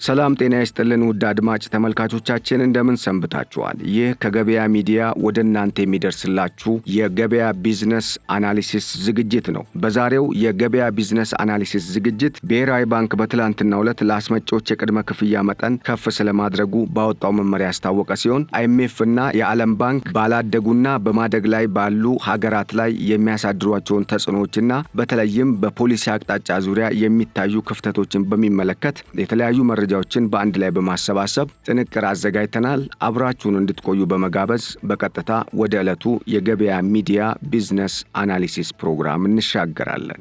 ሰላም ጤና ይስጥልን ውድ አድማጭ ተመልካቾቻችን እንደምን ሰንብታችኋል? ይህ ከገበያ ሚዲያ ወደ እናንተ የሚደርስላችሁ የገበያ ቢዝነስ አናሊሲስ ዝግጅት ነው። በዛሬው የገበያ ቢዝነስ አናሊሲስ ዝግጅት ብሔራዊ ባንክ በትላንትናው ዕለት ለአስመጪዎች የቅድመ ክፍያ መጠን ከፍ ስለማድረጉ ባወጣው መመሪያ ያስታወቀ ሲሆን IMF እና የዓለም ባንክ ባላደጉና በማደግ ላይ ባሉ ሀገራት ላይ የሚያሳድሯቸውን ተጽዕኖዎችና በተለይም በፖሊሲ አቅጣጫ ዙሪያ የሚታዩ ክፍተቶችን በሚመለከት የተለያዩ መረጃዎችን በአንድ ላይ በማሰባሰብ ጥንቅር አዘጋጅተናል። አብራችሁን እንድትቆዩ በመጋበዝ በቀጥታ ወደ ዕለቱ የገበያ ሚዲያ ቢዝነስ አናሊሲስ ፕሮግራም እንሻገራለን።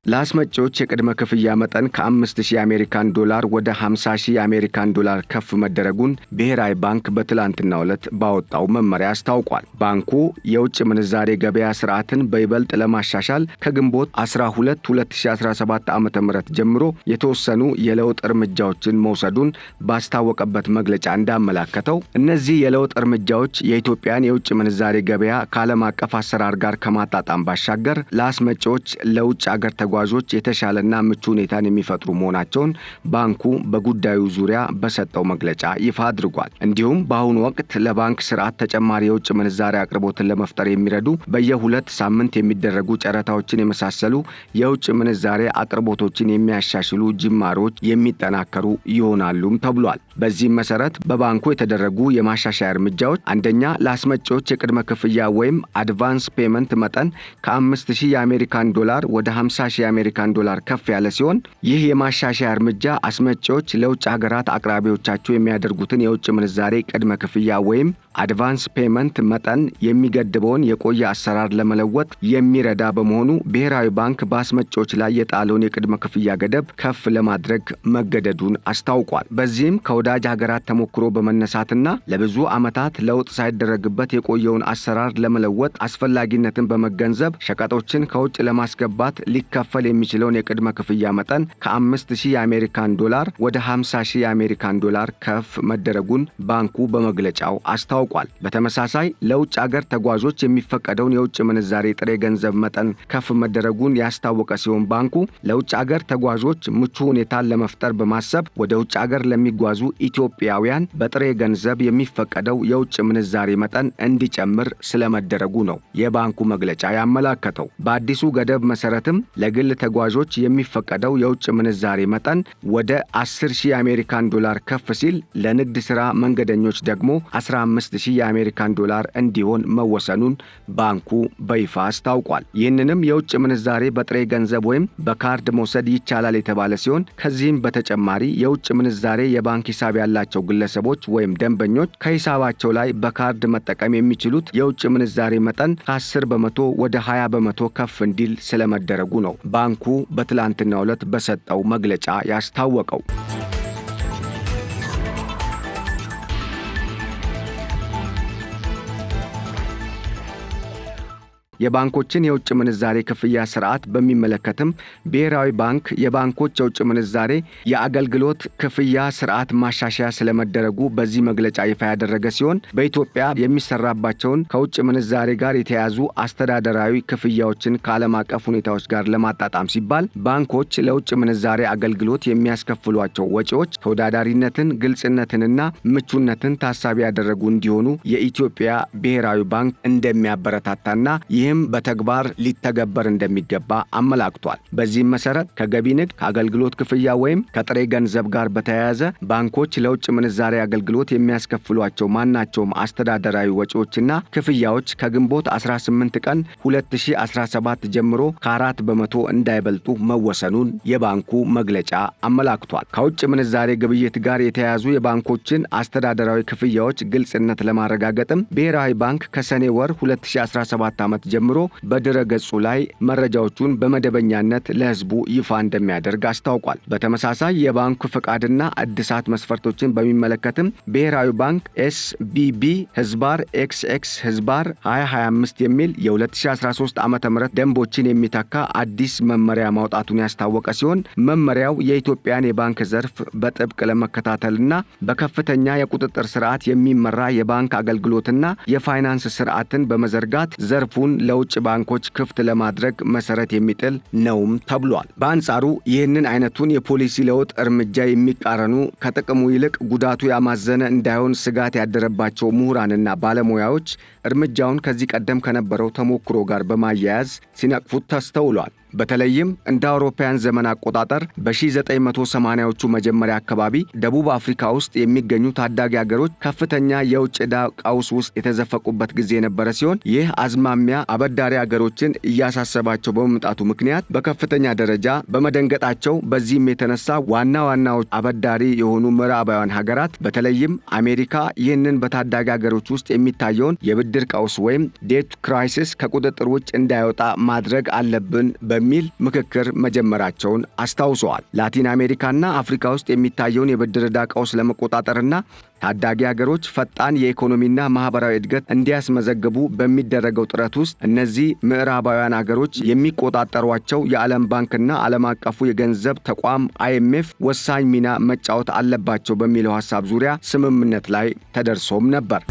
ለአስመጪዎች የቅድመ ክፍያ መጠን ከ5000 የአሜሪካን ዶላር ወደ 50000 የአሜሪካን ዶላር ከፍ መደረጉን ብሔራዊ ባንክ በትላንትናው ዕለት ባወጣው መመሪያ አስታውቋል። ባንኩ የውጭ ምንዛሬ ገበያ ስርዓትን በይበልጥ ለማሻሻል ከግንቦት 12 2017 ዓ.ም ጀምሮ የተወሰኑ የለውጥ እርምጃዎችን መውሰዱን ባስታወቀበት መግለጫ እንዳመላከተው እነዚህ የለውጥ እርምጃዎች የኢትዮጵያን የውጭ ምንዛሬ ገበያ ከዓለም አቀፍ አሰራር ጋር ከማጣጣም ባሻገር ለአስመጪዎች ለውጭ አገር ተጓዦች የተሻለና ምቹ ሁኔታን የሚፈጥሩ መሆናቸውን ባንኩ በጉዳዩ ዙሪያ በሰጠው መግለጫ ይፋ አድርጓል። እንዲሁም በአሁኑ ወቅት ለባንክ ስርዓት ተጨማሪ የውጭ ምንዛሬ አቅርቦትን ለመፍጠር የሚረዱ በየ2 ሳምንት የሚደረጉ ጨረታዎችን የመሳሰሉ የውጭ ምንዛሬ አቅርቦቶችን የሚያሻሽሉ ጅማሮች የሚጠናከሩ ይሆናሉም ተብሏል። በዚህም መሰረት በባንኩ የተደረጉ የማሻሻያ እርምጃዎች አንደኛ፣ ለአስመጪዎች የቅድመ ክፍያ ወይም አድቫንስ ፔመንት መጠን ከ5000 የአሜሪካን ዶላር ወደ 50000 የአሜሪካን ዶላር ከፍ ያለ ሲሆን ይህ የማሻሻያ እርምጃ አስመጪዎች ለውጭ ሀገራት አቅራቢዎቻቸው የሚያደርጉትን የውጭ ምንዛሬ ቅድመ ክፍያ ወይም አድቫንስ ፔመንት መጠን የሚገድበውን የቆየ አሰራር ለመለወጥ የሚረዳ በመሆኑ ብሔራዊ ባንክ በአስመጪዎች ላይ የጣለውን የቅድመ ክፍያ ገደብ ከፍ ለማድረግ መገደዱን አስታውቋል። በዚህም ከወዳጅ ሀገራት ተሞክሮ በመነሳትና ለብዙ ዓመታት ለውጥ ሳይደረግበት የቆየውን አሰራር ለመለወጥ አስፈላጊነትን በመገንዘብ ሸቀጦችን ከውጭ ለማስገባት ሊከፈል የሚችለውን የቅድመ ክፍያ መጠን ከ5000 የአሜሪካን ዶላር ወደ 50000 የአሜሪካን ዶላር ከፍ መደረጉን ባንኩ በመግለጫው አስታውቋል። በተመሳሳይ ለውጭ አገር ተጓዦች የሚፈቀደውን የውጭ ምንዛሬ ጥሬ ገንዘብ መጠን ከፍ መደረጉን ያስታወቀ ሲሆን ባንኩ ለውጭ አገር ተጓዦች ምቹ ሁኔታን ለመፍጠር በማሰብ ወደ ውጭ አገር ለሚጓዙ ኢትዮጵያውያን በጥሬ ገንዘብ የሚፈቀደው የውጭ ምንዛሬ መጠን እንዲጨምር ስለመደረጉ ነው የባንኩ መግለጫ ያመላከተው። በአዲሱ ገደብ መሰረትም ለግል ተጓዦች የሚፈቀደው የውጭ ምንዛሬ መጠን ወደ 10000 የአሜሪካን ዶላር ከፍ ሲል ለንግድ ሥራ መንገደኞች ደግሞ 15000 የአሜሪካን ዶላር እንዲሆን መወሰኑን ባንኩ በይፋ አስታውቋል። ይህንንም የውጭ ምንዛሬ በጥሬ ገንዘብ ወይም በካርድ መውሰድ ይቻላል የተባለ ሲሆን ከዚህም በተጨማሪ የውጭ ምንዛሬ የባንክ ሂሳብ ያላቸው ግለሰቦች ወይም ደንበኞች ከሂሳባቸው ላይ በካርድ መጠቀም የሚችሉት የውጭ ምንዛሬ መጠን ከ10 በመቶ ወደ 20 በመቶ ከፍ እንዲል ስለመደረጉ ነው ባንኩ በትላንትናው ዕለት በሰጠው መግለጫ ያስታወቀው። የባንኮችን የውጭ ምንዛሬ ክፍያ ስርዓት በሚመለከትም ብሔራዊ ባንክ የባንኮች የውጭ ምንዛሬ የአገልግሎት ክፍያ ስርዓት ማሻሻያ ስለመደረጉ በዚህ መግለጫ ይፋ ያደረገ ሲሆን በኢትዮጵያ የሚሰራባቸውን ከውጭ ምንዛሬ ጋር የተያያዙ አስተዳደራዊ ክፍያዎችን ከዓለም አቀፍ ሁኔታዎች ጋር ለማጣጣም ሲባል ባንኮች ለውጭ ምንዛሬ አገልግሎት የሚያስከፍሏቸው ወጪዎች ተወዳዳሪነትን፣ ግልጽነትንና ምቹነትን ታሳቢ ያደረጉ እንዲሆኑ የኢትዮጵያ ብሔራዊ ባንክ እንደሚያበረታታና ይህም በተግባር ሊተገበር እንደሚገባ አመላክቷል። በዚህም መሰረት ከገቢ ንግድ፣ ከአገልግሎት ክፍያ ወይም ከጥሬ ገንዘብ ጋር በተያያዘ ባንኮች ለውጭ ምንዛሬ አገልግሎት የሚያስከፍሏቸው ማናቸውም አስተዳደራዊ ወጪዎችና ክፍያዎች ከግንቦት 18 ቀን 2017 ጀምሮ ከ4 በመቶ እንዳይበልጡ መወሰኑን የባንኩ መግለጫ አመላክቷል። ከውጭ ምንዛሬ ግብይት ጋር የተያያዙ የባንኮችን አስተዳደራዊ ክፍያዎች ግልጽነት ለማረጋገጥም ብሔራዊ ባንክ ከሰኔ ወር 2017 ዓ.ም ጀምሮ በድረ ገጹ ላይ መረጃዎቹን በመደበኛነት ለሕዝቡ ይፋ እንደሚያደርግ አስታውቋል። በተመሳሳይ የባንኩ ፍቃድና እድሳት መስፈርቶችን በሚመለከትም ብሔራዊ ባንክ SBB/XX/2025 የሚል የ2013 ዓ.ም ደንቦችን የሚተካ አዲስ መመሪያ ማውጣቱን ያስታወቀ ሲሆን መመሪያው የኢትዮጵያን የባንክ ዘርፍ በጥብቅ ለመከታተልና በከፍተኛ የቁጥጥር ስርዓት የሚመራ የባንክ አገልግሎትና የፋይናንስ ስርዓትን በመዘርጋት ዘርፉን ለውጭ ባንኮች ክፍት ለማድረግ መሰረት የሚጥል ነውም ተብሏል። በአንጻሩ ይህንን አይነቱን የፖሊሲ ለውጥ እርምጃ የሚቃረኑ ከጥቅሙ ይልቅ ጉዳቱ ያማዘነ እንዳይሆን ስጋት ያደረባቸው ምሁራንና ባለሙያዎች እርምጃውን ከዚህ ቀደም ከነበረው ተሞክሮ ጋር በማያያዝ ሲነቅፉት ተስተውሏል። በተለይም እንደ አውሮፓውያን ዘመን አቆጣጠር በ1980ዎቹ መጀመሪያ አካባቢ ደቡብ አፍሪካ ውስጥ የሚገኙ ታዳጊ ሀገሮች ከፍተኛ የውጭ ዕዳ ቀውስ ውስጥ የተዘፈቁበት ጊዜ የነበረ ሲሆን ይህ አዝማሚያ አበዳሪ ሀገሮችን እያሳሰባቸው በመምጣቱ ምክንያት በከፍተኛ ደረጃ በመደንገጣቸው በዚህም የተነሳ ዋና ዋናዎች አበዳሪ የሆኑ ምዕራባውያን ሀገራት በተለይም አሜሪካ ይህንን በታዳጊ ሀገሮች ውስጥ የሚታየውን የብድር ቀውስ ወይም ዴት ክራይሲስ ከቁጥጥር ውጭ እንዳይወጣ ማድረግ አለብን በሚል ምክክር መጀመራቸውን አስታውሰዋል። ላቲን አሜሪካና አፍሪካ ውስጥ የሚታየውን የብድር ዕዳ ቀውስ ለመቆጣጠርና ታዳጊ ሀገሮች ፈጣን የኢኮኖሚና ማህበራዊ እድገት እንዲያስመዘግቡ በሚደረገው ጥረት ውስጥ እነዚህ ምዕራባውያን ሀገሮች የሚቆጣጠሯቸው የዓለም ባንክና ዓለም አቀፉ የገንዘብ ተቋም IMF ወሳኝ ሚና መጫወት አለባቸው በሚለው ሐሳብ ዙሪያ ስምምነት ላይ ተደርሶም ነበር።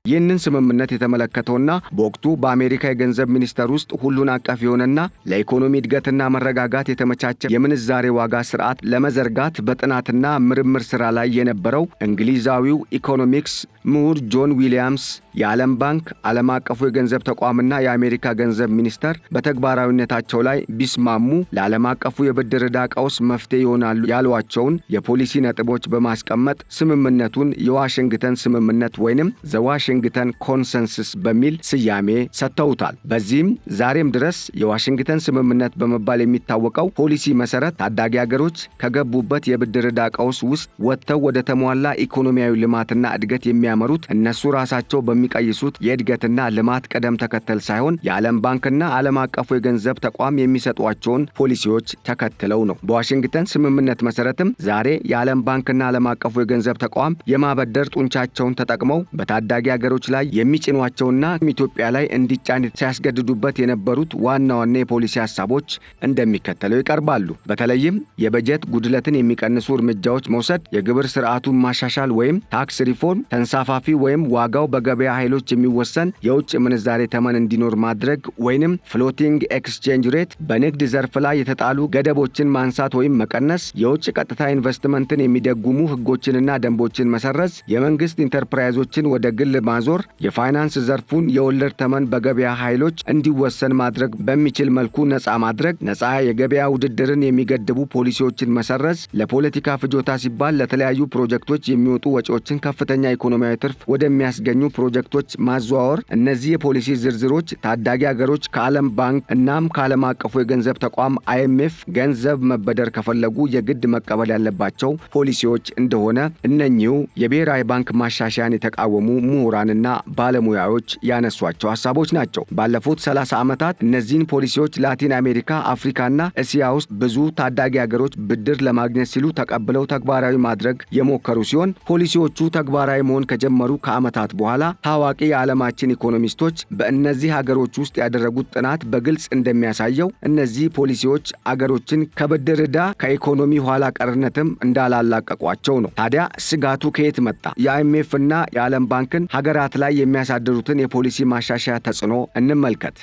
ይህንን ስምምነት የተመለከተውና በወቅቱ በአሜሪካ የገንዘብ ሚኒስቴር ውስጥ ሁሉን አቀፍ የሆነና ለኢኮኖሚ እድገትና መረጋጋት የተመቻቸ የምንዛሬ ዋጋ ስርዓት ለመዘርጋት በጥናትና ምርምር ሥራ ላይ የነበረው እንግሊዛዊው ኢኮኖሚክስ ምሁር ጆን ዊሊያምስ የዓለም ባንክ፣ ዓለም አቀፉ የገንዘብ ተቋምና የአሜሪካ ገንዘብ ሚኒስቴር በተግባራዊነታቸው ላይ ቢስማሙ ለዓለም አቀፉ የብድር ዕዳ ቀውስ መፍትሄ ይሆናሉ ያሏቸውን የፖሊሲ ነጥቦች በማስቀመጥ ስምምነቱን የዋሽንግተን ስምምነት ወይንም ዋሽንግተን ኮንሰንሰስ በሚል ስያሜ ሰጥተውታል። በዚህም ዛሬም ድረስ የዋሽንግተን ስምምነት በመባል የሚታወቀው ፖሊሲ መሰረት ታዳጊ ሀገሮች ከገቡበት የብድር ዕዳ ቀውስ ውስጥ ወጥተው ወደ ተሟላ ኢኮኖሚያዊ ልማትና እድገት የሚያመሩት እነሱ ራሳቸው በሚቀይሱት የእድገትና ልማት ቅደም ተከተል ሳይሆን የዓለም ባንክና ዓለም አቀፉ የገንዘብ ተቋም የሚሰጧቸውን ፖሊሲዎች ተከትለው ነው። በዋሽንግተን ስምምነት መሰረትም ዛሬ የዓለም ባንክና ዓለም አቀፉ የገንዘብ ተቋም የማበደር ጡንቻቸውን ተጠቅመው በታዳጊ ሀገሮች ላይ የሚጭኗቸውና ኢትዮጵያ ላይ እንዲጫን ሲያስገድዱበት የነበሩት ዋና ዋና የፖሊሲ ሐሳቦች እንደሚከተለው ይቀርባሉ። በተለይም የበጀት ጉድለትን የሚቀንሱ እርምጃዎች መውሰድ፣ የግብር ስርዓቱን ማሻሻል ወይም ታክስ ሪፎርም፣ ተንሳፋፊ ወይም ዋጋው በገበያ ኃይሎች የሚወሰን የውጭ ምንዛሬ ተመን እንዲኖር ማድረግ ወይንም ፍሎቲንግ ኤክስቼንጅ ሬት፣ በንግድ ዘርፍ ላይ የተጣሉ ገደቦችን ማንሳት ወይም መቀነስ፣ የውጭ ቀጥታ ኢንቨስትመንትን የሚደጉሙ ህጎችንና ደንቦችን መሰረዝ፣ የመንግስት ኢንተርፕራይዞችን ወደ ግል ማዞር፣ የፋይናንስ ዘርፉን የወለድ ተመን በገበያ ኃይሎች እንዲወሰን ማድረግ በሚችል መልኩ ነፃ ማድረግ፣ ነፃ የገበያ ውድድርን የሚገድቡ ፖሊሲዎችን መሰረዝ፣ ለፖለቲካ ፍጆታ ሲባል ለተለያዩ ፕሮጀክቶች የሚወጡ ወጪዎችን ከፍተኛ ኢኮኖሚያዊ ትርፍ ወደሚያስገኙ ፕሮጀክቶች ማዘዋወር። እነዚህ የፖሊሲ ዝርዝሮች ታዳጊ ሀገሮች ከዓለም ባንክ እናም ከዓለም አቀፉ የገንዘብ ተቋም IMF ገንዘብ መበደር ከፈለጉ የግድ መቀበል ያለባቸው ፖሊሲዎች እንደሆነ እነኚሁ የብሔራዊ ባንክ ማሻሻያን የተቃወሙ ምሁራንና ባለሙያዎች ያነሷቸው ሐሳቦች ናቸው። ባለፉት 30 ዓመታት እነዚህን ፖሊሲዎች ላቲን አሜሪካ፣ አፍሪካና እስያ ውስጥ ብዙ ታዳጊ ሀገሮች ብድር ለማግኘት ሲሉ ተቀብለው ተግባራዊ ማድረግ የሞከሩ ሲሆን ፖሊሲዎቹ ተግባራዊ መሆን ከጀመሩ ከዓመታት በኋላ ታዋቂ የዓለማችን ኢኮኖሚስቶች በእነዚህ ሀገሮች ውስጥ ያደረጉት ጥናት በግልጽ እንደሚያሳየው እነዚህ ፖሊሲዎች አገሮችን ከብድር ዕዳ ከኢኮኖሚ ኋላ ቀርነትም እንዳላላቀቋቸው ነው። ታዲያ ስጋቱ ከየት መጣ? የIMF እና የዓለም ባንክን ሀገራት ላይ የሚያሳድሩትን የፖሊሲ ማሻሻያ ተጽዕኖ እንመልከት።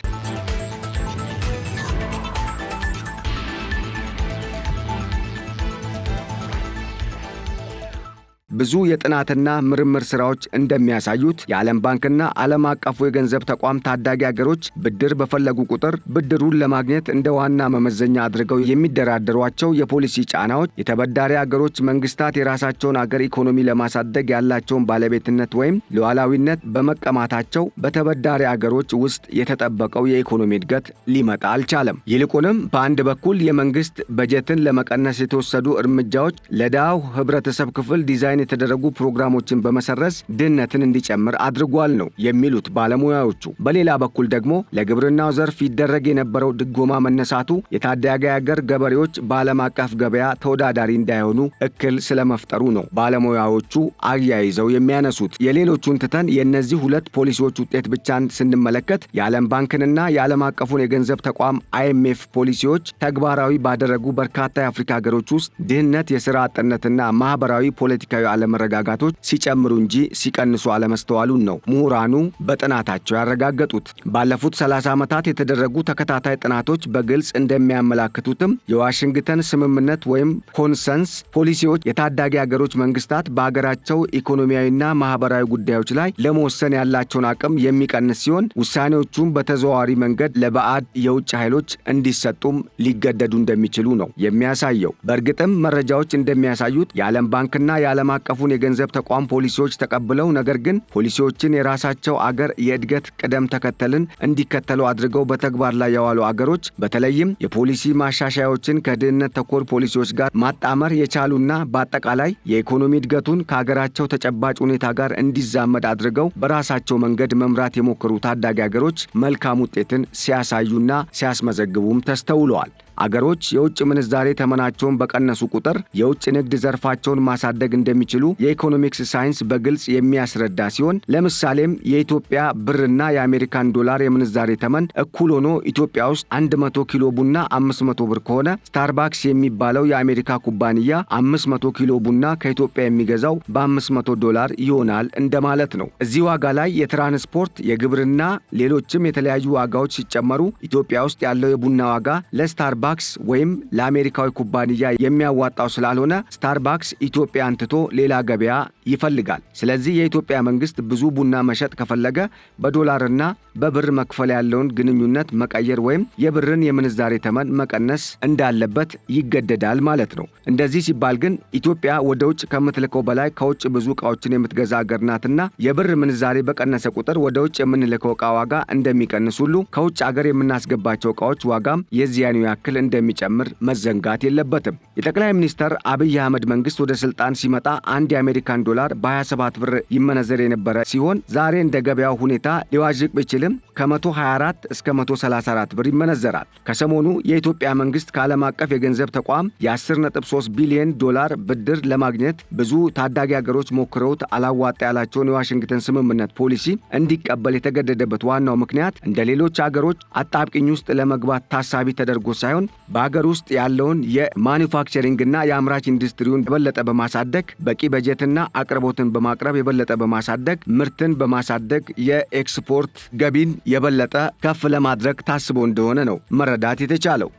ብዙ የጥናትና ምርምር ሥራዎች እንደሚያሳዩት የዓለም ባንክና ዓለም አቀፉ የገንዘብ ተቋም ታዳጊ ሀገሮች ብድር በፈለጉ ቁጥር ብድሩን ለማግኘት እንደ ዋና መመዘኛ አድርገው የሚደራደሯቸው የፖሊሲ ጫናዎች የተበዳሪ ሀገሮች መንግስታት የራሳቸውን አገር ኢኮኖሚ ለማሳደግ ያላቸውን ባለቤትነት ወይም ሉዓላዊነት በመቀማታቸው በተበዳሪ ሀገሮች ውስጥ የተጠበቀው የኢኮኖሚ እድገት ሊመጣ አልቻለም። ይልቁንም በአንድ በኩል የመንግስት በጀትን ለመቀነስ የተወሰዱ እርምጃዎች ለድሃው ህብረተሰብ ክፍል ዲዛይን ለማስፈን የተደረጉ ፕሮግራሞችን በመሰረዝ ድህነትን እንዲጨምር አድርጓል ነው የሚሉት ባለሙያዎቹ። በሌላ በኩል ደግሞ ለግብርናው ዘርፍ ይደረግ የነበረው ድጎማ መነሳቱ የታዳጊ ሀገር ገበሬዎች በዓለም አቀፍ ገበያ ተወዳዳሪ እንዳይሆኑ እክል ስለመፍጠሩ ነው ባለሙያዎቹ አያይዘው የሚያነሱት። የሌሎቹን ትተን የእነዚህ ሁለት ፖሊሲዎች ውጤት ብቻን ስንመለከት የዓለም ባንክንና የዓለም አቀፉን የገንዘብ ተቋም IMF ፖሊሲዎች ተግባራዊ ባደረጉ በርካታ የአፍሪካ ሀገሮች ውስጥ ድህነት፣ የሥራ አጥነትና ማህበራዊ ፖለቲካዊ አለመረጋጋቶች ሲጨምሩ እንጂ ሲቀንሱ አለመስተዋሉን ነው ምሁራኑ በጥናታቸው ያረጋገጡት። ባለፉት 30 ዓመታት የተደረጉ ተከታታይ ጥናቶች በግልጽ እንደሚያመላክቱትም የዋሽንግተን ስምምነት ወይም ኮንሰንስ ፖሊሲዎች የታዳጊ ሀገሮች መንግስታት በሀገራቸው ኢኮኖሚያዊና ማህበራዊ ጉዳዮች ላይ ለመወሰን ያላቸውን አቅም የሚቀንስ ሲሆን ውሳኔዎቹም በተዘዋዋሪ መንገድ ለባዕድ የውጭ ኃይሎች እንዲሰጡም ሊገደዱ እንደሚችሉ ነው የሚያሳየው። በእርግጥም መረጃዎች እንደሚያሳዩት የዓለም ባንክና የዓለም አቀፉን የገንዘብ ተቋም ፖሊሲዎች ተቀብለው ነገር ግን ፖሊሲዎችን የራሳቸው አገር የእድገት ቅደም ተከተልን እንዲከተሉ አድርገው በተግባር ላይ ያዋሉ አገሮች በተለይም የፖሊሲ ማሻሻያዎችን ከድህነት ተኮር ፖሊሲዎች ጋር ማጣመር የቻሉና በአጠቃላይ የኢኮኖሚ እድገቱን ከሀገራቸው ተጨባጭ ሁኔታ ጋር እንዲዛመድ አድርገው በራሳቸው መንገድ መምራት የሞከሩ ታዳጊ ሀገሮች መልካም ውጤትን ሲያሳዩና ሲያስመዘግቡም ተስተውለዋል። አገሮች የውጭ ምንዛሬ ተመናቸውን በቀነሱ ቁጥር የውጭ ንግድ ዘርፋቸውን ማሳደግ እንደሚችሉ የኢኮኖሚክስ ሳይንስ በግልጽ የሚያስረዳ ሲሆን ለምሳሌም የኢትዮጵያ ብርና የአሜሪካን ዶላር የምንዛሬ ተመን እኩል ሆኖ ኢትዮጵያ ውስጥ 100 ኪሎ ቡና 500 ብር ከሆነ ስታርባክስ የሚባለው የአሜሪካ ኩባንያ 500 ኪሎ ቡና ከኢትዮጵያ የሚገዛው በ$500 ይሆናል እንደማለት ነው። እዚህ ዋጋ ላይ የትራንስፖርት፣ የግብርና፣ ሌሎችም የተለያዩ ዋጋዎች ሲጨመሩ ኢትዮጵያ ውስጥ ያለው የቡና ዋጋ ለስታርባክስ ወይም ለአሜሪካዊ ኩባንያ የሚያዋጣው ስላልሆነ ስታርባክስ ኢትዮጵያን ትቶ ሌላ ገበያ ይፈልጋል። ስለዚህ የኢትዮጵያ መንግስት ብዙ ቡና መሸጥ ከፈለገ በዶላርና በብር መክፈል ያለውን ግንኙነት መቀየር ወይም የብርን የምንዛሬ ተመን መቀነስ እንዳለበት ይገደዳል ማለት ነው። እንደዚህ ሲባል ግን ኢትዮጵያ ወደ ውጭ ከምትልከው በላይ ከውጭ ብዙ ዕቃዎችን የምትገዛ አገር ናትና የብር ምንዛሬ በቀነሰ ቁጥር ወደ ውጭ የምንልከው ዕቃ ዋጋ እንደሚቀንስ ሁሉ ከውጭ አገር የምናስገባቸው ዕቃዎች ዋጋም የዚያኑ ያክል እንደሚጨምር መዘንጋት የለበትም። የጠቅላይ ሚኒስትር አብይ አህመድ መንግስት ወደ ስልጣን ሲመጣ አንድ የአሜሪካን ዶላር በ27 ብር ይመነዘር የነበረ ሲሆን ዛሬ እንደ ገበያው ሁኔታ ሊዋዥቅ ቢችልም ከ124 እስከ 134 ብር ይመነዘራል። ከሰሞኑ የኢትዮጵያ መንግስት ከዓለም አቀፍ የገንዘብ ተቋም የ10.3 ቢሊዮን ዶላር ብድር ለማግኘት ብዙ ታዳጊ ሀገሮች ሞክረውት አላዋጣ ያላቸውን የዋሽንግተን ስምምነት ፖሊሲ እንዲቀበል የተገደደበት ዋናው ምክንያት እንደ ሌሎች ሀገሮች አጣብቂኝ ውስጥ ለመግባት ታሳቢ ተደርጎ ሳይሆን በሀገር ውስጥ ያለውን የማኒፋክቸሪንግና የአምራች ኢንዱስትሪውን የበለጠ በማሳደግ በቂ በጀትና አቅርቦትን በማቅረብ የበለጠ በማሳደግ ምርትን በማሳደግ የኤክስፖርት ገቢን የበለጠ ከፍ ለማድረግ ታስቦ እንደሆነ ነው መረዳት የተቻለው።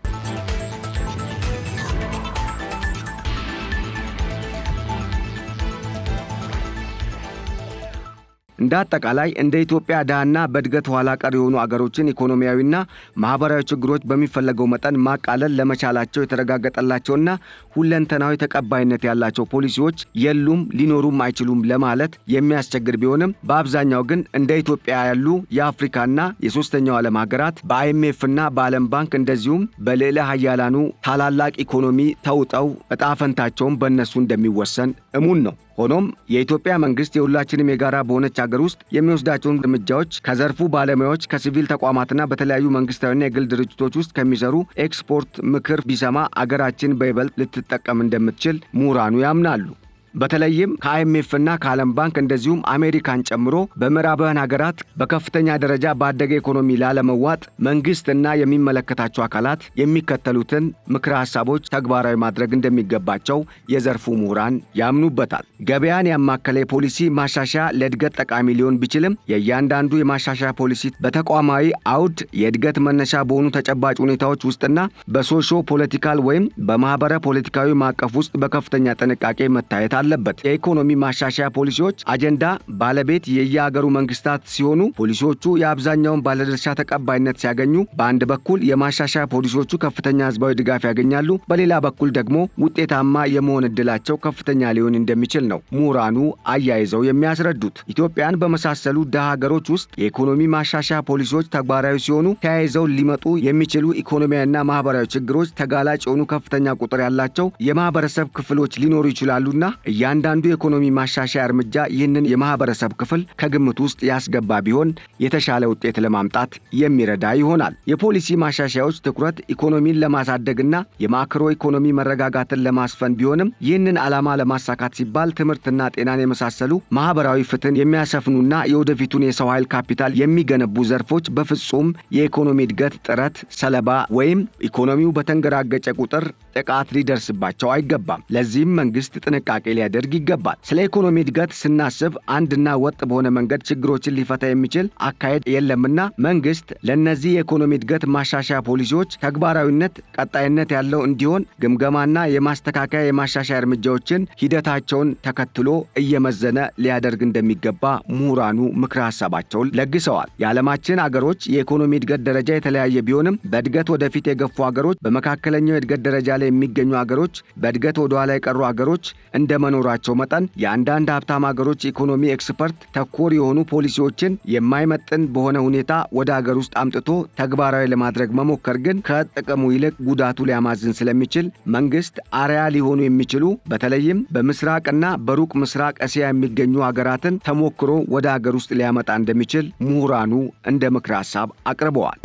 እንደ አጠቃላይ እንደ ኢትዮጵያ ድሃና በእድገት ኋላ ቀር የሆኑ አገሮችን ኢኮኖሚያዊና ማህበራዊ ችግሮች በሚፈለገው መጠን ማቃለል ለመቻላቸው የተረጋገጠላቸውና ሁለንተናዊ ተቀባይነት ያላቸው ፖሊሲዎች የሉም፣ ሊኖሩም አይችሉም ለማለት የሚያስቸግር ቢሆንም በአብዛኛው ግን እንደ ኢትዮጵያ ያሉ የአፍሪካና የሶስተኛው ዓለም ሀገራት በIMFና በዓለም ባንክ እንደዚሁም በሌላ ሀያላኑ ታላላቅ ኢኮኖሚ ተውጠው ዕጣ ፈንታቸውን በእነሱ እንደሚወሰን እሙን ነው። ሆኖም የኢትዮጵያ መንግስት የሁላችንም የጋራ በሆነች ሀገር ውስጥ የሚወስዳቸውን እርምጃዎች ከዘርፉ ባለሙያዎች፣ ከሲቪል ተቋማትና በተለያዩ መንግስታዊና የግል ድርጅቶች ውስጥ ከሚሰሩ ኤክስፖርት ምክር ቢሰማ አገራችን በይበልጥ ልትጠቀም እንደምትችል ምሁራኑ ያምናሉ። በተለይም ከIMFና ከዓለም ባንክ እንደዚሁም አሜሪካን ጨምሮ በምዕራባውያን ሀገራት በከፍተኛ ደረጃ ባደገ ኢኮኖሚ ላለመዋጥ መንግስትና የሚመለከታቸው አካላት የሚከተሉትን ምክረ ሐሳቦች ተግባራዊ ማድረግ እንደሚገባቸው የዘርፉ ምሁራን ያምኑበታል። ገበያን ያማከለ የፖሊሲ ማሻሻያ ለእድገት ጠቃሚ ሊሆን ቢችልም የእያንዳንዱ የማሻሻያ ፖሊሲ በተቋማዊ አውድ የእድገት መነሻ በሆኑ ተጨባጭ ሁኔታዎች ውስጥና በሶሾ ፖለቲካል ወይም በማህበረ ፖለቲካዊ ማዕቀፍ ውስጥ በከፍተኛ ጥንቃቄ መታየት አለበት። የኢኮኖሚ ማሻሻያ ፖሊሲዎች አጀንዳ ባለቤት የየሀገሩ መንግስታት ሲሆኑ ፖሊሲዎቹ የአብዛኛውን ባለድርሻ ተቀባይነት ሲያገኙ በአንድ በኩል የማሻሻያ ፖሊሲዎቹ ከፍተኛ ህዝባዊ ድጋፍ ያገኛሉ፣ በሌላ በኩል ደግሞ ውጤታማ የመሆን እድላቸው ከፍተኛ ሊሆን እንደሚችል ነው ምሁራኑ አያይዘው የሚያስረዱት። ኢትዮጵያን በመሳሰሉ ድሃ ሀገሮች ውስጥ የኢኮኖሚ ማሻሻያ ፖሊሲዎች ተግባራዊ ሲሆኑ ተያይዘው ሊመጡ የሚችሉ ኢኮኖሚያዊና ማህበራዊ ችግሮች ተጋላጭ የሆኑ ከፍተኛ ቁጥር ያላቸው የማህበረሰብ ክፍሎች ሊኖሩ ይችላሉና እያንዳንዱ የኢኮኖሚ ማሻሻያ እርምጃ ይህንን የማህበረሰብ ክፍል ከግምት ውስጥ ያስገባ ቢሆን የተሻለ ውጤት ለማምጣት የሚረዳ ይሆናል። የፖሊሲ ማሻሻያዎች ትኩረት ኢኮኖሚን ለማሳደግና የማክሮ ኢኮኖሚ መረጋጋትን ለማስፈን ቢሆንም ይህንን ዓላማ ለማሳካት ሲባል ትምህርትና ጤናን የመሳሰሉ ማህበራዊ ፍትህን የሚያሰፍኑና የወደፊቱን የሰው ኃይል ካፒታል የሚገነቡ ዘርፎች በፍጹም የኢኮኖሚ እድገት ጥረት ሰለባ ወይም ኢኮኖሚው በተንገራገጨ ቁጥር ጥቃት ሊደርስባቸው አይገባም። ለዚህም መንግስት ጥንቃቄ ሊያደርግ ይገባል። ስለ ኢኮኖሚ እድገት ስናስብ አንድና ወጥ በሆነ መንገድ ችግሮችን ሊፈታ የሚችል አካሄድ የለምና መንግስት ለነዚህ የኢኮኖሚ እድገት ማሻሻያ ፖሊሲዎች ተግባራዊነት ቀጣይነት ያለው እንዲሆን ግምገማና የማስተካከያ የማሻሻያ እርምጃዎችን ሂደታቸውን ተከትሎ እየመዘነ ሊያደርግ እንደሚገባ ምሁራኑ ምክረ ሐሳባቸውን ለግሰዋል። የዓለማችን አገሮች የኢኮኖሚ እድገት ደረጃ የተለያየ ቢሆንም በእድገት ወደፊት የገፉ አገሮች፣ በመካከለኛው የእድገት ደረጃ ላይ የሚገኙ አገሮች፣ በእድገት ወደ ኋላ የቀሩ አገሮች እንደመኖራቸው መጠን የአንዳንድ ሀብታም አገሮች ኢኮኖሚ ኤክስፐርት ተኮር የሆኑ ፖሊሲዎችን የማይመጥን በሆነ ሁኔታ ወደ አገር ውስጥ አምጥቶ ተግባራዊ ለማድረግ መሞከር ግን ከጥቅሙ ይልቅ ጉዳቱ ሊያማዝን ስለሚችል መንግስት አርአያ ሊሆኑ የሚችሉ በተለይም በምስራቅና በሩቅ ምስራቅ እስያ የሚገኙ ሀገራትን ተሞክሮ ወደ አገር ውስጥ ሊያመጣ እንደሚችል ምሁራኑ እንደ ምክረ ሐሳብ አቅርበዋል።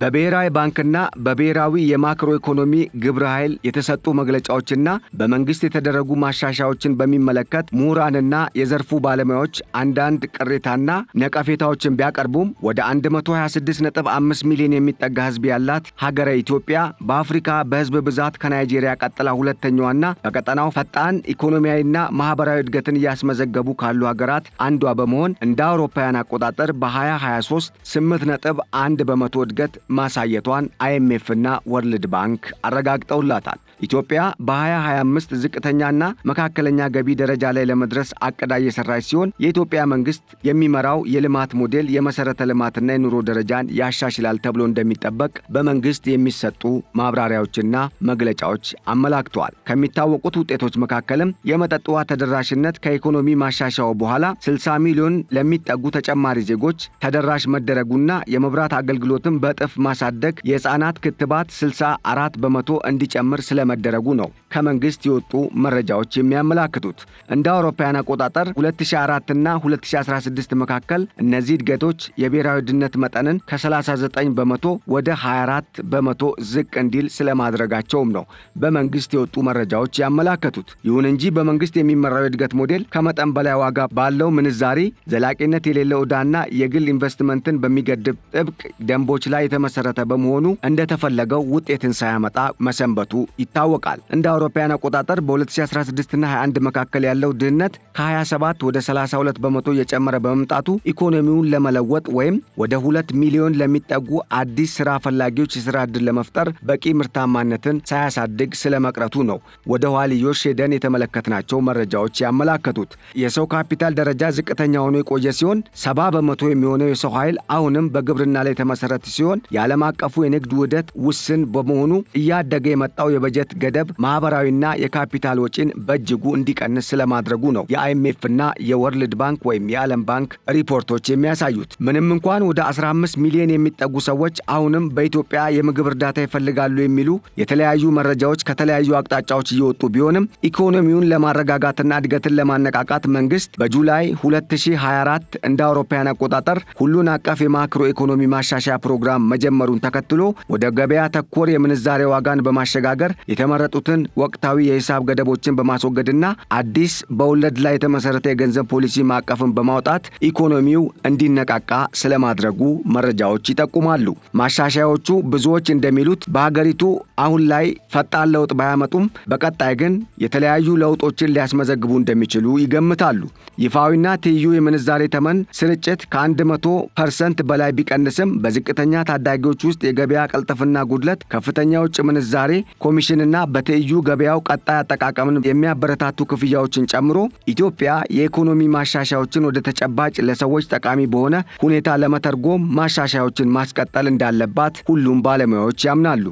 በብሔራዊ ባንክና በብሔራዊ የማክሮ ኢኮኖሚ ግብረ ኃይል የተሰጡ መግለጫዎችና በመንግስት የተደረጉ ማሻሻያዎችን በሚመለከት ምሁራንና የዘርፉ ባለሙያዎች አንዳንድ ቅሬታና ነቀፌታዎችን ቢያቀርቡም ወደ 126.5 ሚሊዮን የሚጠጋ ህዝብ ያላት ሀገረ ኢትዮጵያ በአፍሪካ በህዝብ ብዛት ከናይጄሪያ ቀጥላ ሁለተኛዋና በቀጠናው ፈጣን ኢኮኖሚያዊና ማህበራዊ እድገትን እያስመዘገቡ ካሉ ሀገራት አንዷ በመሆን እንደ አውሮፓውያን አቆጣጠር በ2023 8.1 በመቶ እድገት ማሳየቷን IMF እና ወርልድ ባንክ አረጋግጠውላታል። ኢትዮጵያ በ2025 ዝቅተኛና መካከለኛ ገቢ ደረጃ ላይ ለመድረስ አቅዳ እየሰራች ሲሆን የኢትዮጵያ መንግስት የሚመራው የልማት ሞዴል የመሰረተ ልማትና የኑሮ ደረጃን ያሻሽላል ተብሎ እንደሚጠበቅ በመንግስት የሚሰጡ ማብራሪያዎችና መግለጫዎች አመላክተዋል። ከሚታወቁት ውጤቶች መካከልም የመጠጥ ውሃ ተደራሽነት ከኢኮኖሚ ማሻሻያው በኋላ 60 ሚሊዮን ለሚጠጉ ተጨማሪ ዜጎች ተደራሽ መደረጉና የመብራት አገልግሎትን በእጥፍ ማሳደግ፣ የህፃናት ክትባት 64 በመቶ እንዲጨምር ስለመደረጉ ነው ከመንግስት የወጡ መረጃዎች የሚያመላክቱት። እንደ አውሮፓውያን አቆጣጠር 2004 እና 2016 መካከል እነዚህ እድገቶች የብሔራዊ ድህነት መጠንን ከ39 በመቶ ወደ 24 በመቶ ዝቅ እንዲል ስለማድረጋቸውም ነው በመንግስት የወጡ መረጃዎች ያመላከቱት። ይሁን እንጂ በመንግስት የሚመራው የእድገት ሞዴል ከመጠን በላይ ዋጋ ባለው ምንዛሪ ዘላቂነት የሌለው ዕዳና የግል ኢንቨስትመንትን በሚገድብ ጥብቅ ደንቦች ላይ የተመሰረተ በመሆኑ እንደተፈለገው ውጤትን ሳያመጣ መሰንበቱ ይታወቃል። እንደ አውሮፓውያን አቆጣጠር በ2016 እና 21 መካከል ያለው ድህነት ከ27 ወደ 32 በመቶ እየጨመረ በመምጣቱ ኢኮኖሚውን ለመለወጥ ወይም ወደ 2 ሚሊዮን ለሚጠጉ አዲስ ስራ ፈላጊዎች የስራ ዕድል ለመፍጠር በቂ ምርታማነትን ሳያሳድግ ስለመቅረቱ ነው ወደ ኋልዮሽ ሄደን የተመለከትናቸው መረጃዎች ያመላከቱት። የሰው ካፒታል ደረጃ ዝቅተኛ ሆኖ የቆየ ሲሆን 70 በመቶ የሚሆነው የሰው ኃይል አሁንም በግብርና ላይ የተመሰረተ ሲሆን የዓለም አቀፉ የንግድ ውህደት ውስን በመሆኑ እያደገ የመጣው የበጀት ገደብ ማህበራዊና የካፒታል ወጪን በእጅጉ እንዲቀንስ ስለማድረጉ ነው የIMF እና የወርልድ ባንክ ወይም የዓለም ባንክ ሪፖርቶች የሚያሳዩት። ምንም እንኳን ወደ 15 ሚሊዮን የሚጠጉ ሰዎች አሁንም በኢትዮጵያ የምግብ እርዳታ ይፈልጋሉ የሚሉ የተለያዩ መረጃዎች ከተለያዩ አቅጣጫዎች እየወጡ ቢሆንም ኢኮኖሚውን ለማረጋጋትና እድገትን ለማነቃቃት መንግስት በጁላይ 2024 እንደ አውሮፓውያን አቆጣጠር ሁሉን አቀፍ የማክሮ ኢኮኖሚ ማሻሻያ ፕሮግራም መጀመሩን ተከትሎ ወደ ገበያ ተኮር የምንዛሬ ዋጋን በማሸጋገር የተመረጡትን ወቅታዊ የሂሳብ ገደቦችን በማስወገድና አዲስ በወለድ ላይ የተመሰረተ የገንዘብ ፖሊሲ ማዕቀፍን በማውጣት ኢኮኖሚው እንዲነቃቃ ስለማድረጉ መረጃዎች ይጠቁማሉ። ማሻሻያዎቹ ብዙዎች እንደሚሉት በሀገሪቱ አሁን ላይ ፈጣን ለውጥ ባያመጡም በቀጣይ ግን የተለያዩ ለውጦችን ሊያስመዘግቡ እንደሚችሉ ይገምታሉ። ይፋዊና ትይዩ የምንዛሬ ተመን ስርጭት ከ100% በላይ ቢቀንስም በዝቅተኛ ታዳጊዎች ውስጥ የገበያ ቀልጥፍና ጉድለት፣ ከፍተኛ ውጭ ምንዛሬ ኮሚሽንና በትይዩ ገበያው ቀጣይ አጠቃቀምን የሚያበረታቱ ክፍያዎችን ጨምሮ ኢትዮጵያ የኢኮኖሚ ማሻሻያዎችን ወደ ተጨባጭ ለሰዎች ጠቃሚ በሆነ ሁኔታ ለመተርጎም ማሻሻያዎችን ማስቀጠል እንዳለባት ሁሉም ባለሙያዎች ያምናሉ።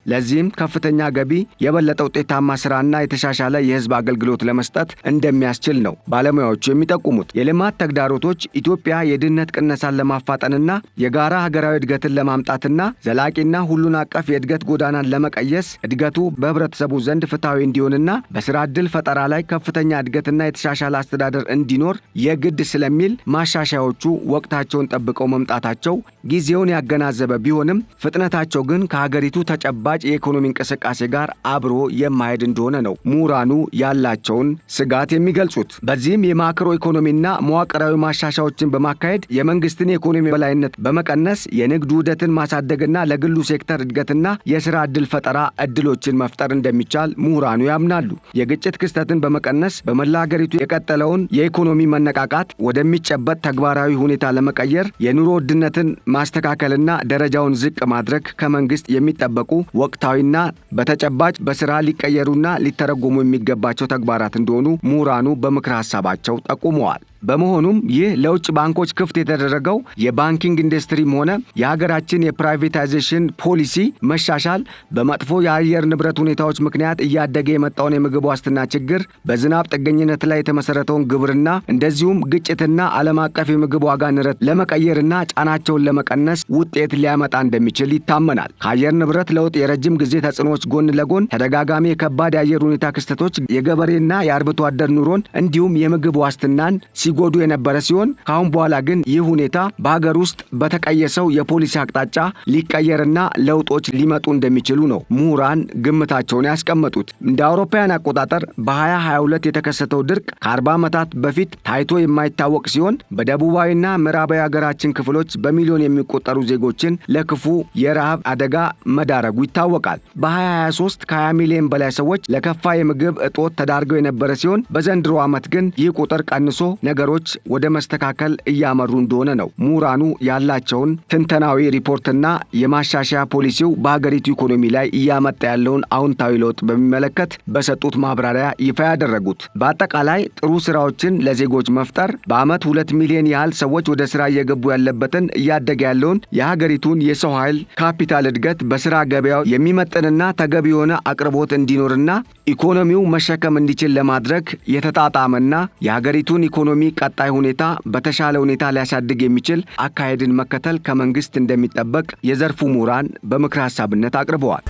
ለዚህም ከፍተኛ ገቢ፣ የበለጠ ውጤታማ ስራና የተሻሻለ የህዝብ አገልግሎት ለመስጠት እንደሚያስችል ነው ባለሙያዎቹ የሚጠቁሙት። የልማት ተግዳሮቶች ኢትዮጵያ የድህነት ቅነሳን ለማፋጠንና የጋራ ሀገራዊ እድገትን ለማምጣትና ዘላቂና ሁሉን አቀፍ የእድገት ጎዳናን ለመቀየስ እድገቱ በህብረተሰቡ ዘንድ ፍትሐዊ እንዲሆንና በስራ ዕድል ፈጠራ ላይ ከፍተኛ እድገትና የተሻሻለ አስተዳደር እንዲኖር የግድ ስለሚል ማሻሻያዎቹ ወቅታቸውን ጠብቀው መምጣታቸው ጊዜውን ያገናዘበ ቢሆንም ፍጥነታቸው ግን ከሀገሪቱ ተጨባጭ የኢኮኖሚ እንቅስቃሴ ጋር አብሮ የማይሄድ እንደሆነ ነው ምሁራኑ ያላቸውን ስጋት የሚገልጹት። በዚህም የማክሮ ኢኮኖሚና መዋቅራዊ ማሻሻያዎችን በማካሄድ የመንግስትን የኢኮኖሚ በላይነት በመቀነስ የንግድ ውህደትን ማሳደግና ለግሉ ሴክተር እድገትና የስራ ዕድል ፈጠራ ዕድሎችን መፍጠር እንደሚቻል ምሁራኑ ያምናሉ። የግጭት ክስተትን በመቀነስ በመላ ሀገሪቱ የቀጠለውን የኢኮኖሚ መነቃቃት ወደሚጨበጥ ተግባራዊ ሁኔታ ለመቀየር የኑሮ ውድነትን ማስተካከልና ደረጃውን ዝቅ ማድረግ ከመንግስት የሚጠበቁ ወቅታዊና በተጨባጭ በስራ ሊቀየሩና ሊተረጎሙ የሚገባቸው ተግባራት እንደሆኑ ምሁራኑ በምክረ ሐሳባቸው ጠቁመዋል። በመሆኑም ይህ ለውጭ ባንኮች ክፍት የተደረገው የባንኪንግ ኢንዱስትሪም ሆነ የሀገራችን የፕራይቬታይዜሽን ፖሊሲ መሻሻል በመጥፎ የአየር ንብረት ሁኔታዎች ምክንያት እያደገ የመጣውን የምግብ ዋስትና ችግር፣ በዝናብ ጥገኝነት ላይ የተመሰረተውን ግብርና እንደዚሁም ግጭትና ዓለም አቀፍ የምግብ ዋጋ ንረት ለመቀየርና ጫናቸውን ለመቀነስ ውጤት ሊያመጣ እንደሚችል ይታመናል። ከአየር ንብረት ለውጥ የረጅም ጊዜ ተጽዕኖዎች ጎን ለጎን ተደጋጋሚ የከባድ የአየር ሁኔታ ክስተቶች የገበሬና የአርብቶ አደር ኑሮን እንዲሁም የምግብ ዋስትናን ሲጎዱ የነበረ ሲሆን ካሁን በኋላ ግን ይህ ሁኔታ በሀገር ውስጥ በተቀየሰው የፖሊሲ አቅጣጫ ሊቀየርና ለውጦች ሊመጡ እንደሚችሉ ነው ምሁራን ግምታቸውን ያስቀመጡት። እንደ አውሮፓውያን አቆጣጠር በ2022 የተከሰተው ድርቅ ከ40 ዓመታት በፊት ታይቶ የማይታወቅ ሲሆን በደቡባዊና ምዕራባዊ ሀገራችን ክፍሎች በሚሊዮን የሚቆጠሩ ዜጎችን ለክፉ የረሃብ አደጋ መዳረጉ ይታወቃል። በ2023 ከ20 ሚሊዮን በላይ ሰዎች ለከፋ የምግብ እጦት ተዳርገው የነበረ ሲሆን በዘንድሮ ዓመት ግን ይህ ቁጥር ቀንሶ ነገሮች ወደ መስተካከል እያመሩ እንደሆነ ነው ምሁራኑ ያላቸውን ትንተናዊ ሪፖርትና የማሻሻያ ፖሊሲው በሀገሪቱ ኢኮኖሚ ላይ እያመጣ ያለውን አዎንታዊ ለውጥ በሚመለከት በሰጡት ማብራሪያ ይፋ ያደረጉት። በአጠቃላይ ጥሩ ስራዎችን ለዜጎች መፍጠር፣ በዓመት 2 ሚሊዮን ያህል ሰዎች ወደ ስራ እየገቡ ያለበትን እያደገ ያለውን የሀገሪቱን የሰው ኃይል ካፒታል እድገት በስራ ገበያው የሚመጥንና ተገቢ የሆነ አቅርቦት እንዲኖርና ኢኮኖሚው መሸከም እንዲችል ለማድረግ የተጣጣመና የሀገሪቱን ኢኮኖሚ ቀጣይ ሁኔታ በተሻለ ሁኔታ ሊያሳድግ የሚችል አካሄድን መከተል ከመንግስት እንደሚጠበቅ የዘርፉ ምሁራን በምክረ ሐሳብነት አቅርበዋል።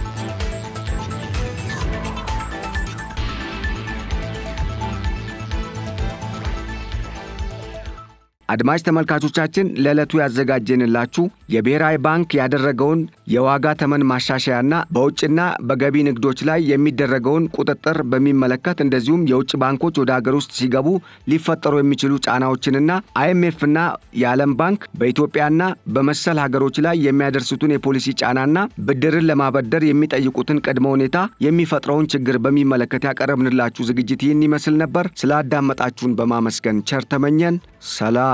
አድማጭ ተመልካቾቻችን ለዕለቱ ያዘጋጀንላችሁ የብሔራዊ ባንክ ያደረገውን የዋጋ ተመን ማሻሻያና በውጭና በገቢ ንግዶች ላይ የሚደረገውን ቁጥጥር በሚመለከት እንደዚሁም የውጭ ባንኮች ወደ ሀገር ውስጥ ሲገቡ ሊፈጠሩ የሚችሉ ጫናዎችንና IMFና የዓለም ባንክ በኢትዮጵያና በመሰል ሀገሮች ላይ የሚያደርሱትን የፖሊሲ ጫናና ብድርን ለማበደር የሚጠይቁትን ቅድመ ሁኔታ የሚፈጥረውን ችግር በሚመለከት ያቀረብንላችሁ ዝግጅት ይህን ይመስል ነበር። ስላዳመጣችሁን በማመስገን ቸር ተመኘን። ሰላም።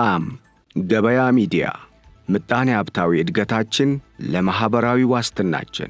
ገበያ ሚዲያ፣ ምጣኔ ሀብታዊ እድገታችን ለማህበራዊ ዋስትናችን።